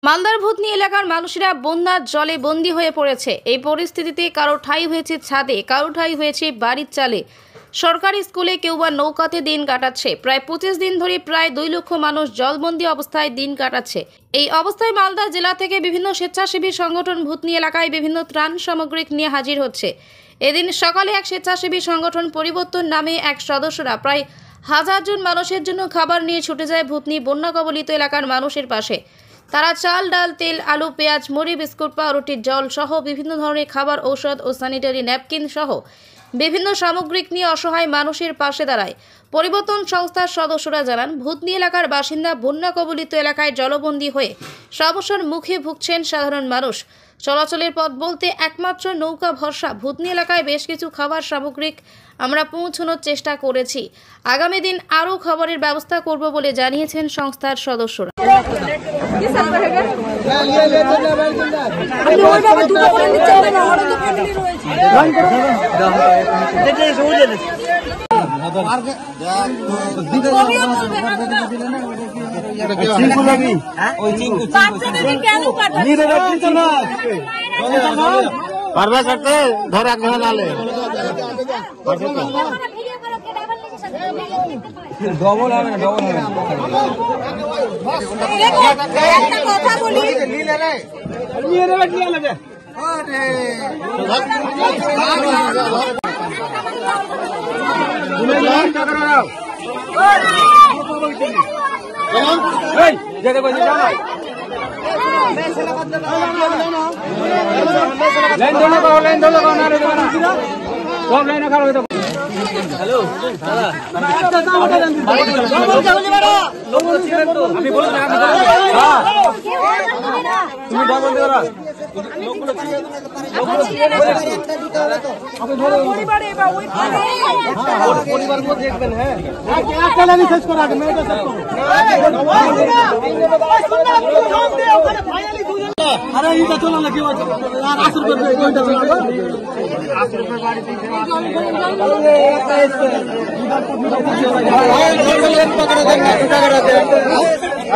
মালদার ভূতনি এলাকার মানুষেরা বন্যার জলে বন্দী হয়ে পড়েছে। এই পরিস্থিতিতে কারো ঠাঁই হয়েছে ছাদে, কারো ঠাঁই হয়েছে বাড়ির চালে, সরকারি স্কুলে, কেউ বা নৌকাতে দিন কাটাচ্ছে। প্রায় 25 দিন ধরে প্রায় 2 লক্ষ মানুষ জলবন্দী অবস্থায় দিন কাটাচ্ছে। এই অবস্থায় মালদা জেলা থেকে বিভিন্ন স্বেচ্ছাসেবী সংগঠন ভূতনি এলাকায় বিভিন্ন ত্রাণ সামগ্রিক নিয়ে হাজির হচ্ছে। এদিন সকালে এক স্বেচ্ছাসেবী সংগঠন পরিবর্তন নামে এক সদস্যরা প্রায় 1000 জন মানুষের জন্য খাবার নিয়ে ছুটে যায় ভূতনি বন্যা কবলিত এলাকার মানুষের পাশে। তারা চাল, ডাল, তেল, আলু, পেঁয়াজ, মুড়ি, বিস্কুট, পাউরুটির জল সহ বিভিন্ন ধরনের খাবার, ঔষধ ও স্যানিটারি ন্যাপকিন সহ বিভিন্ন সামগ্রিক নিয়ে অসহায় মানুষের পাশে দাঁড়ায়। পরিবর্তন সংস্থার সদস্যরা জানান, ভূতনি এলাকার বাসিন্দা বন্যা কবলিত এলাকায় জলবন্দী হয়ে সমস্যার মুখে ভুগছেন সাধারণ মানুষ। চলাচলের পথ বলতে একমাত্র নৌকা ভরসা। ভূতনি এলাকায় বেশ কিছু খাবার সামগ্রিক আমরা পৌঁছানোর চেষ্টা করেছি। আগামী দিন আরও খাবারের ব্যবস্থা করব বলে জানিয়েছেন সংস্থার সদস্যরা। পারবে করতে ধরে এক ঘন্টা নালে ডবল হবে না, ডবল হবে একটা কথা বলি, নিয়ে নেবে নিয়ে নেবে লাইন ধরে করো, লাইন ধরে করো না রে না সব লাইনে খারাপ হয়ে যাবে। হ্যালো দাদা, আমি বলছি না, তুমি ডবল দিও না, লোকগুলো পরিবারে বা ওই পরিবারকে দেখবেন। হ্যাঁ একটা লাইন শেষ করা আগে মেয়েটা শেষ করো। আরে এটা চলো না, কি হচ্ছে আর 80 রুপয়ে কোনটা চলো 80 রুপয়ে বাড়ি দিতে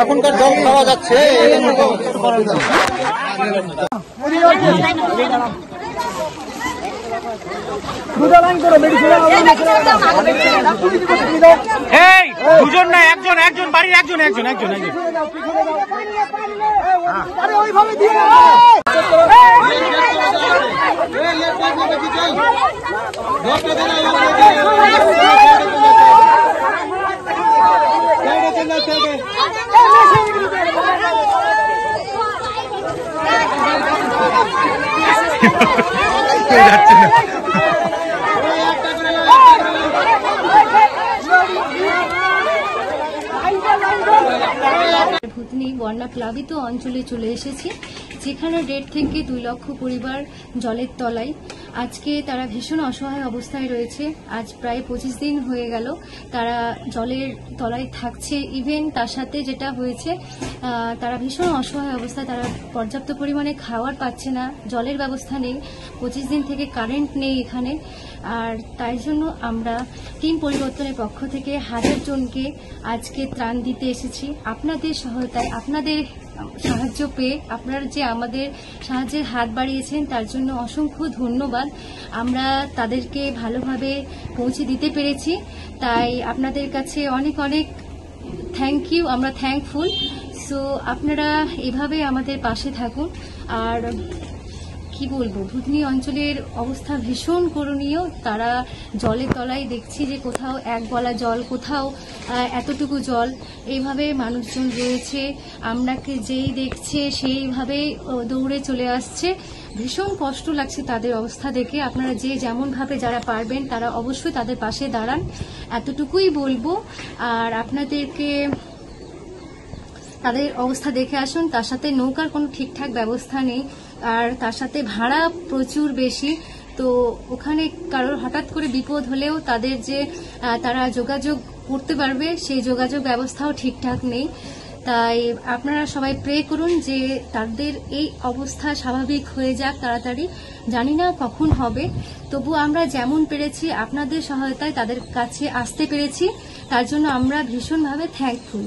এখনকার জল খাওয়া যাচ্ছে। দুজন না, একজন একজন বাড়ির একজন একজন একজন একজন ভূতনি বন্যা প্লাবিত অঞ্চলে চলে এসেছি, যেখানে 1.5 থেকে 2 লক্ষ পরিবার জলের তলায়। আজকে তারা ভীষণ অসহায় অবস্থায় রয়েছে। আজ প্রায় 25 দিন হয়ে গেল তারা জলের তলায় থাকছে। ইভেন তার সাথে যেটা হয়েছে, তারা ভীষণ অসহায় অবস্থায়, তারা পর্যাপ্ত পরিমাণে খাবার পাচ্ছে না, জলের ব্যবস্থা নেই, 25 দিন থেকে কারেন্ট নেই এখানে। আর তাই জন্য আমরা টিম পরিবর্তনের পক্ষ থেকে 1000 জনকে আজকে ত্রাণ দিতে এসেছি। আপনাদের সহায়তায়, আপনাদের সাহায্য পেয়ে আপনারা যে আমাদের সাহায্যের হাত বাড়িয়েছেন তার জন্য অসংখ্য ধন্যবাদ। আমরা তাদেরকে ভালোভাবে পৌঁছে দিতে পেরেছি, তাই আপনাদের কাছে অনেক অনেক থ্যাংক ইউ। আমরা থ্যাঙ্কফুল। সো আপনারা এভাবে আমাদের পাশে থাকুন। আর কি বলবো, ভূতনি অঞ্চলের অবস্থা ভীষণ করুণীয়। তারা জলের তলায় দেখছি যে কোথাও এক গলা জল, কোথাও এতটুকু জল, এইভাবে মানুষজন রয়েছে। আমরাকে যেই দেখছে সেইভাবেই দৌড়ে চলে আসছে। ভীষণ কষ্ট লাগছে তাদের অবস্থা দেখে। আপনারা যে যেমনভাবে যারা পারবেন তারা অবশ্যই তাদের পাশে দাঁড়ান, এতটুকুই বলবো। আর আপনাদেরকে তাদের অবস্থা দেখে আসুন। তার সাথে নৌকার কোনো ঠিকঠাক ব্যবস্থা নেই, আর তার সাথে ভাড়া প্রচুর বেশি। তো ওখানে কারোর হঠাৎ করে বিপদ হলেও তাদের যে তারা যোগাযোগ করতে পারবে সেই যোগাযোগ ব্যবস্থাও ঠিকঠাক নেই। তাই আপনারা সবাই প্রে করুন যে তাদের এই অবস্থা স্বাভাবিক হয়ে যাক তাড়াতাড়ি। জানি না কখন হবে, তবু আমরা যেমন পেরেছি আপনাদের সহায়তায় তাদের কাছে আসতে পেরেছি, তার জন্য আমরা ভীষণভাবে থ্যাঙ্কফুল।